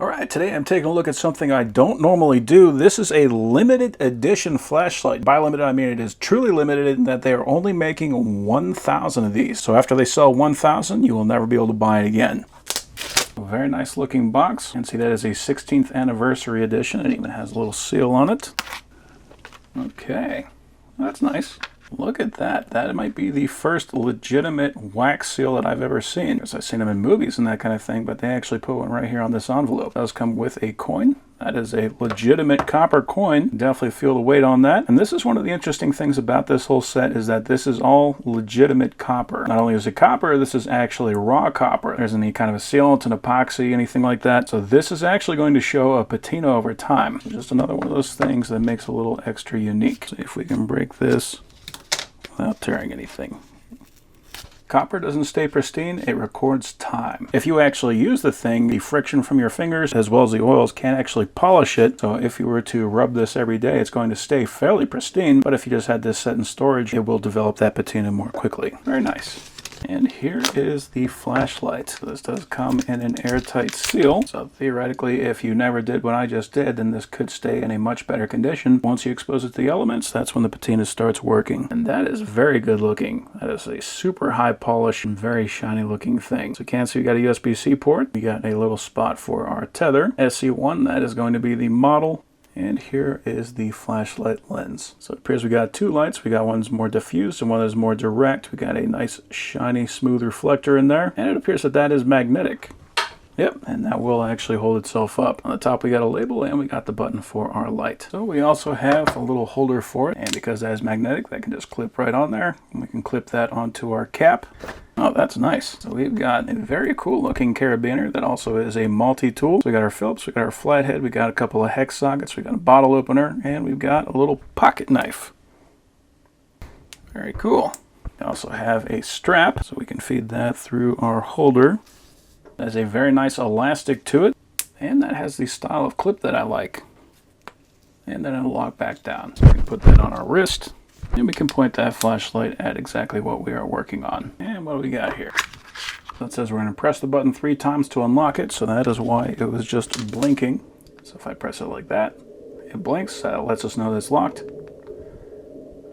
Alright, today I'm taking a look at something I don't normally do. This is a limited edition flashlight. By limited, I mean it is truly limited in that they are only making 1,000 of these. So after they sell 1,000, you will never be able to buy it again. A very nice looking box. You can see that is a 16th anniversary edition. It even has a little seal on it. Okay, that's nice. Look at that. That might be the first legitimate wax seal that I've ever seen. Because I've seen them in movies and that kind of thing, but they actually put one right here on this envelope. It does come with a coin. That is a legitimate copper coin. Definitely feel the weight on that. And this is one of the interesting things about this whole set is that this is all legitimate copper. Not only is it copper, this is actually raw copper. There isn't any kind of a sealant, an epoxy, anything like that. So this is actually going to show a patina over time. Just another one of those things that makes it a little extra unique. See if we can break this without tearing anything. Copper doesn't stay pristine, it records time. If you actually use the thing, the friction from your fingers as well as the oils can actually polish it. So if you were to rub this every day, it's going to stay fairly pristine. But if you just had this set in storage, it will develop that patina more quickly. Very nice. And here is the flashlight. So this does come in an airtight seal. So theoretically, if you never did what I just did, then this could stay in a much better condition. Once you expose it to the elements, that's when the patina starts working. And that is very good looking. That is a super high polish and very shiny looking thing. So you can see we got a USB-C port. We got a little spot for our tether. SC1, that is going to be the model. And here is the flashlight lens. So it appears we got two lights. We got one's more diffused and one is more direct. We got a nice, shiny, smooth reflector in there. And it appears that that is magnetic. Yep, and that will actually hold itself up. On the top we got a label and we got the button for our light. So we also have a little holder for it. And because that is magnetic, that can just clip right on there. And we can clip that onto our cap. Oh, that's nice. So we've got a very cool looking carabiner that also is a multi-tool. So we got our Phillips, we got our flathead, we got a couple of hex sockets, we got a bottle opener, and we've got a little pocket knife. Very cool. We also have a strap, so we can feed that through our holder. There's a very nice elastic to it, and that has the style of clip that I like. And then it'll lock back down. So we can put that on our wrist. And we can point that flashlight at exactly what we are working on. And what do we got here? So it says we're going to press the button 3 times to unlock it, so that is why it was just blinking. So if I press it like that, it blinks. That lets us know that it's locked.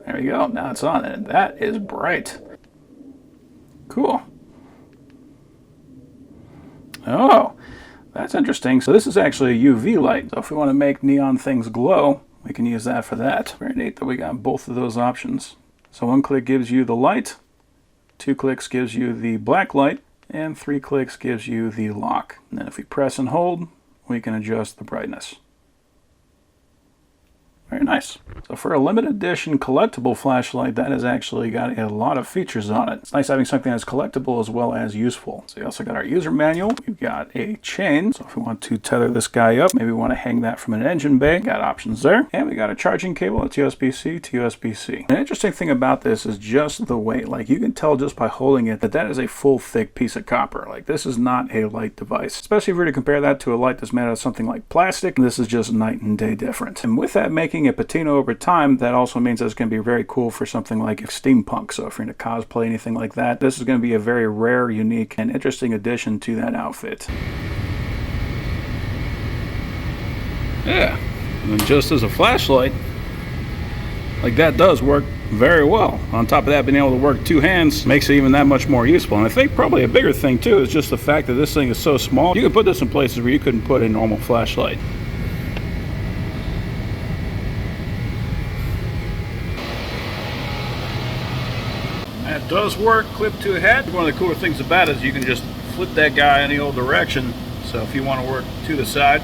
There we go. Now it's on, and that is bright. Cool. Oh, that's interesting. So this is actually a UV light. So if we want to make neon things glow, we can use that for that. Very neat that we got both of those options. So 1 click gives you the light, 2 clicks gives you the black light, and 3 clicks gives you the lock. And then if we press and hold, we can adjust the brightness. Very nice. So for a limited edition collectible flashlight, that has actually got a lot of features on it. It's nice having something that's collectible as well as useful. So we also got our user manual. We've got a chain. So if we want to tether this guy up, maybe we want to hang that from an engine bay, got options there. And we got a charging cable that's USB-C to USB-C. An interesting thing about this is just the weight. Like you can tell just by holding it that that is a full thick piece of copper. Like this is not a light device. Especially if we were to compare that to a light that's made out of something like plastic, this is just night and day different. And with that making a patina over time, that also means that it's going to be very cool for something like steampunk. So if you're into cosplay, anything like that, this is going to be a very rare, unique, and interesting addition to that outfit. Yeah, and just as a flashlight, like that does work very well. On top of that, being able to work 2 hands makes it even that much more useful. And I think probably a bigger thing too is just the fact that this thing is so small. You can put this in places where you couldn't put a normal flashlight. That does work, clip to a head. One of the cooler things about it is you can just flip that guy any old direction. So if you want to work to the side,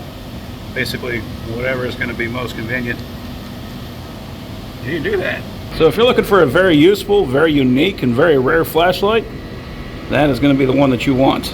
basically whatever is going to be most convenient, you can do that. So if you're looking for a very useful, very unique, and very rare flashlight, that is going to be the one that you want.